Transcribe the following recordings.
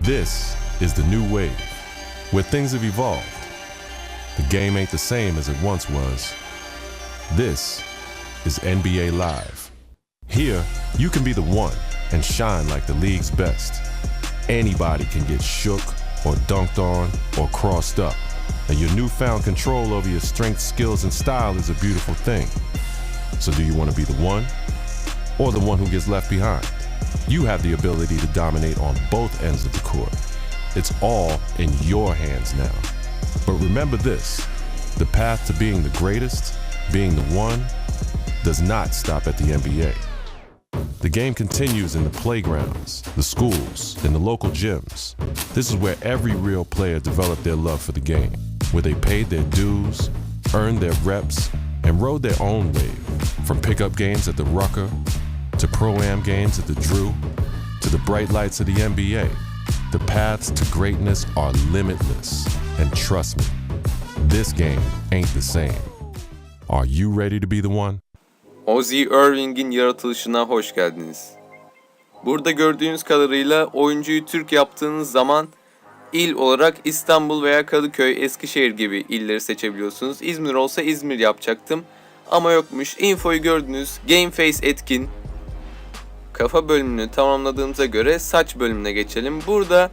This is the new wave, where things have evolved. The game ain't the same as it once was. This is NBA Live. Here, you can be the one and shine like the league's best. Anybody can get shook or dunked on or crossed up. And your newfound control over your strength, skills, and style is a beautiful thing. So do you want to be the one or the one who gets left behind? You have the ability to dominate on both ends of the court. It's all in your hands now. But remember this, the path to being the greatest, being the one, does not stop at the NBA. The game continues in the playgrounds, the schools, and the local gyms. This is where every real player developed their love for the game, where they paid their dues, earned their reps, and rode their own wave. From pickup games at the Rucker, to Pro-Am games at the Drew, to the bright lights of the NBA, the paths to greatness are limitless. And trust me, this game ain't the same. Are you ready to be the one? Ozzy Irving'in yaratılışına hoş geldiniz. Burada gördüğünüz kadarıyla oyuncuyu Türk yaptığınız zaman il olarak İstanbul veya Kadıköy, Eskişehir gibi illeri seçebiliyorsunuz. İzmir olsa İzmir yapacaktım ama yokmuş. Infoyu gördünüz. Game Face etkin. Kafa bölümünü tamamladığımıza göre saç bölümüne geçelim. Burada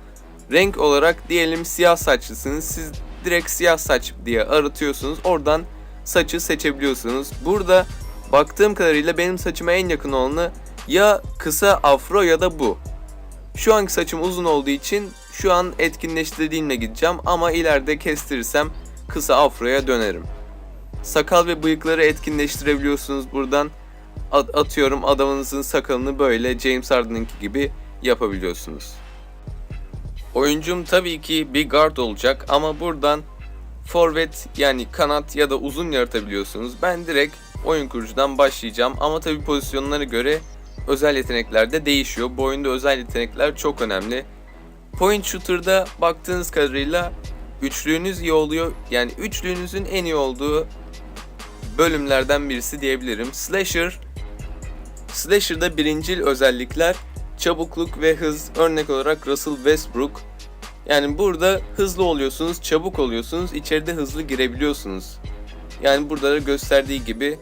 renk olarak diyelim siyah saçlısınız. Siz direkt siyah saç diye aratıyorsunuz. Oradan saçı seçebiliyorsunuz. Burada baktığım kadarıyla benim saçıma en yakın olanı ya kısa afro ya da bu. Şu anki saçım uzun olduğu için şu an etkinleştirdiğimle gideceğim ama ileride kestirirsem kısa afroya dönerim. Sakal ve bıyıkları etkinleştirebiliyorsunuz buradan. Atıyorum adamınızın sakalını böyle James Harden'ınki gibi yapabiliyorsunuz. Oyuncum tabii ki bir guard olacak ama buradan forvet yani kanat ya da uzun yaratabiliyorsunuz. Ben direkt oyun kurucudan başlayacağım ama tabii pozisyonlara göre özel yetenekler de değişiyor. Bu oyunda özel yetenekler çok önemli. Point shooter'da baktığınız kadarıyla üçlüğünüz iyi oluyor. Yani üçlüğünüzün en iyi olduğu bölümlerden birisi diyebilirim. Slasher'da birincil özellikler çabukluk ve hız. Örnek olarak Russell Westbrook. Yani burada hızlı oluyorsunuz, çabuk oluyorsunuz, içeride hızlı girebiliyorsunuz. Yani burada da gösterdiği gibi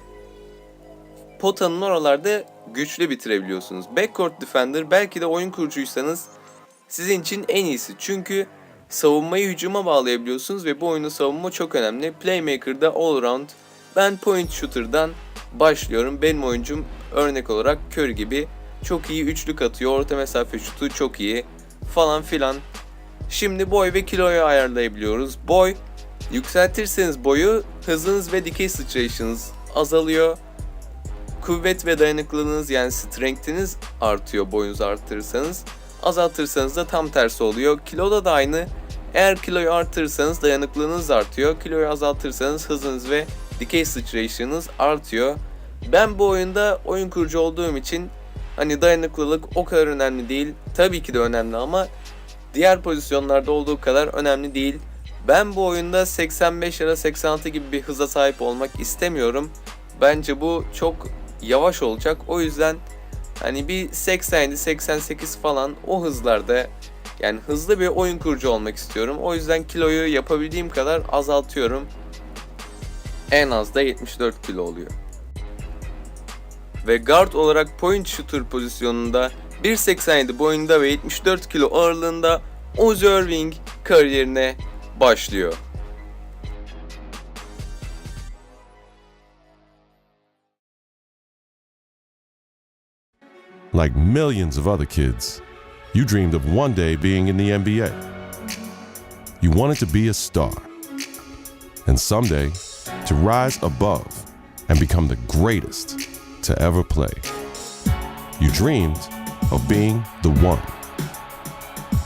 potanın oralarda güçlü bitirebiliyorsunuz. Backcourt Defender belki de oyun kurucuysanız sizin için en iyisi. Çünkü savunmayı hücuma bağlayabiliyorsunuz ve bu oyunda savunma çok önemli. Playmaker'da all around. Ben point shooter'dan başlıyorum. Benim oyuncum örnek olarak Curry gibi çok iyi üçlük atıyor. Orta mesafe şutu çok iyi falan filan. Şimdi boy ve kiloyu ayarlayabiliyoruz. Boy, yükseltirseniz boyu hızınız ve dikey sıçrayışınız azalıyor. Kuvvet ve dayanıklılığınız yani strength'iniz artıyor boyunuzu arttırırsanız. Azaltırsanız da tam tersi oluyor. Kiloda da aynı. Eğer kiloyu arttırırsanız dayanıklılığınız artıyor. Kiloyu azaltırsanız hızınız ve dikey sıçrayışınız artıyor. Ben bu oyunda oyun kurucu olduğum için hani dayanıklılık o kadar önemli değil. Tabii ki de önemli ama diğer pozisyonlarda olduğu kadar önemli değil. Ben bu oyunda 85 ya da 86 gibi bir hıza sahip olmak istemiyorum. Bence bu çok yavaş olacak. O yüzden hani bir 87-88 falan o hızlarda yani hızlı bir oyun kurucu olmak istiyorum. O yüzden kiloyu yapabildiğim kadar azaltıyorum. En az da 74 kilo oluyor. Ve guard olarak point shooter pozisyonunda 1.87 boyunda ve 74 kilo ağırlığında Ozzy Irving kariyerine başlıyor. Like millions of other kids, you dreamed of one day being in the NBA. You wanted to be a star. And someday, to rise above and become the greatest to ever play. You dreamed of being the one.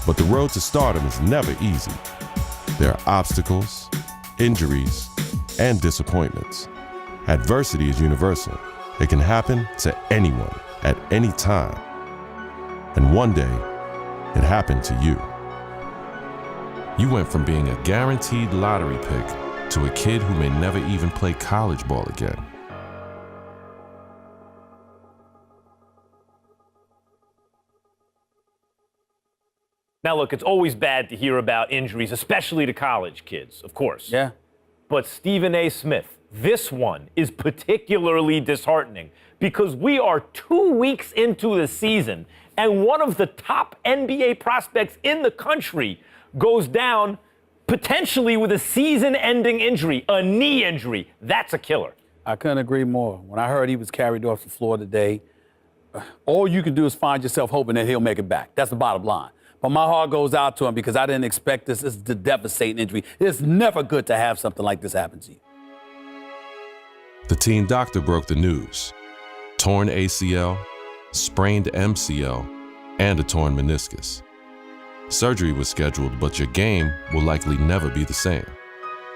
But the road to stardom is never easy. There are obstacles, injuries, and disappointments. Adversity is universal. It can happen to anyone at any time. And one day, it happened to you. You went from being a guaranteed lottery pick to a kid who may never even play college ball again. Now, look, it's always bad to hear about injuries, especially to college kids, of course. Yeah. But Stephen A. Smith, this one is particularly disheartening because we are 2 weeks into the season and one of the top NBA prospects in the country goes down potentially with a season-ending injury, a knee injury. That's a killer. I couldn't agree more. When I heard he was carried off the floor today, all you can do is find yourself hoping that he'll make it back. That's the bottom line. But my heart goes out to him because I didn't expect this. This is a devastating injury. It's never good to have something like this happen to you. The teen doctor broke the news. Torn ACL, sprained MCL, and a torn meniscus. Surgery was scheduled, but your game will likely never be the same.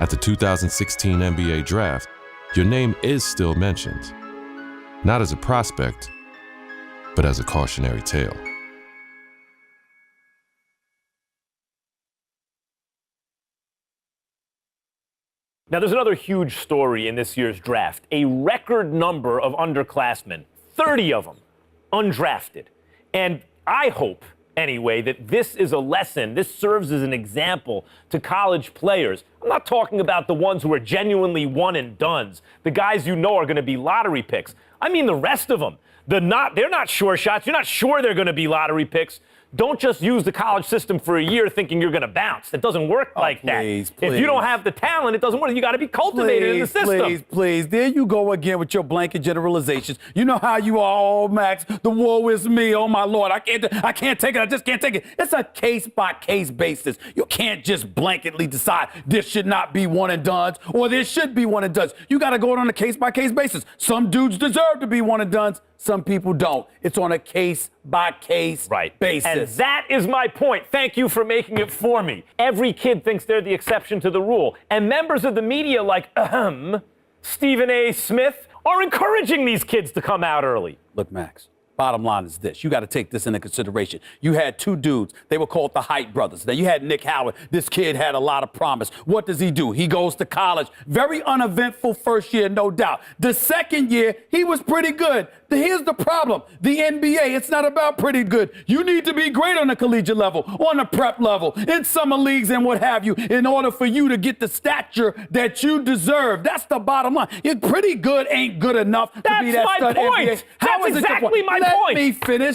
At the 2016 NBA draft, your name is still mentioned. Not as a prospect, but as a cautionary tale. Now, there's another huge story in this year's draft. A record number of underclassmen, 30 of them, undrafted. And I hope, anyway, that this is a lesson, this serves as an example to college players. I'm not talking about the ones who are genuinely one and dones, the guys you know are going to be lottery picks. I mean the rest of them. They're not sure shots. You're not sure they're going to be lottery picks. Don't just use the college system for a year thinking you're going to bounce. It doesn't work like please, that. Please. If you don't have the talent, it doesn't work. You got to be cultivated in the system. Please. There you go again with your blanket generalizations. You know how you are, oh, Max. The woe is me. Oh, my Lord. I can't take it. I just can't take it. It's a case-by-case basis. You can't just blanketly decide this should not be one and dones or this should be one and dones. You got to go on a case-by-case basis. Some dudes deserve to be one and dones. Some people don't. It's on a case-by-case basis. And that is my point. Thank you for making it for me. Every kid thinks they're the exception to the rule. And members of the media like, Stephen A. Smith, are encouraging these kids to come out early. Look, Max, bottom line is this. You got to take this into consideration. You had two dudes. They were called the Height brothers. Now, you had Nick Howard. This kid had a lot of promise. What does he do? He goes to college. Very uneventful first year, no doubt. The second year, he was pretty good. Here's the problem. The NBA, it's not about pretty good. You need to be great on the collegiate level, on the prep level, in summer leagues and what have you, in order for you to get the stature that you deserve. That's the bottom line. You're pretty good ain't good enough to be that stud NBA. That's exactly my point.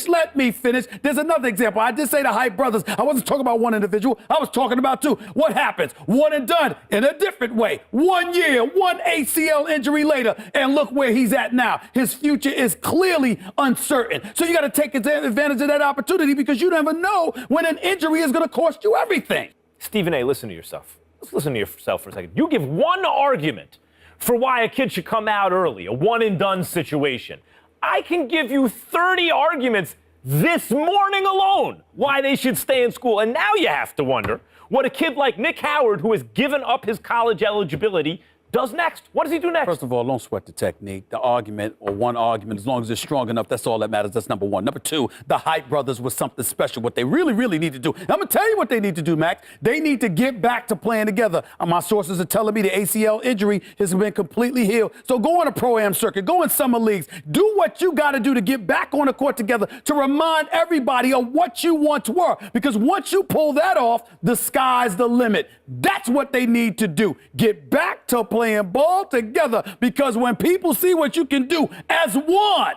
Let me finish. There's another example. I did say the Height brothers. I wasn't talking about one individual. I was talking about two. What happens? One and done in a different way. 1 year, one ACL injury later, and look where he's at now. His future is clearly uncertain. So you got to take advantage of that opportunity because you never know when an injury is going to cost you everything. Stephen A., listen to yourself. Let's listen to yourself for a second. You give one argument for why a kid should come out early, a one-and-done situation. I can give you 30 arguments this morning alone why they should stay in school. And now you have to wonder what a kid like Nick Howard, who has given up his college eligibility, does next. What does he do next? First of all, don't sweat the technique. The argument, or one argument, as long as it's strong enough, that's all that matters. That's number one. Number two, the Height brothers was something special. What they really need to do. I'm going to tell you what they need to do, Max. They need to get back to playing together. My sources are telling me the ACL injury has been completely healed. So go on a pro-am circuit. Go in summer leagues. Do what you got to do to get back on the court together to remind everybody of what you once were. Because once you pull that off, the sky's the limit. That's what they need to do. Get back to playing ball together, because when people see what you can do as one,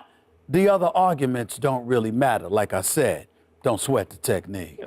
the other arguments don't really matter. Like I said, don't sweat the technique.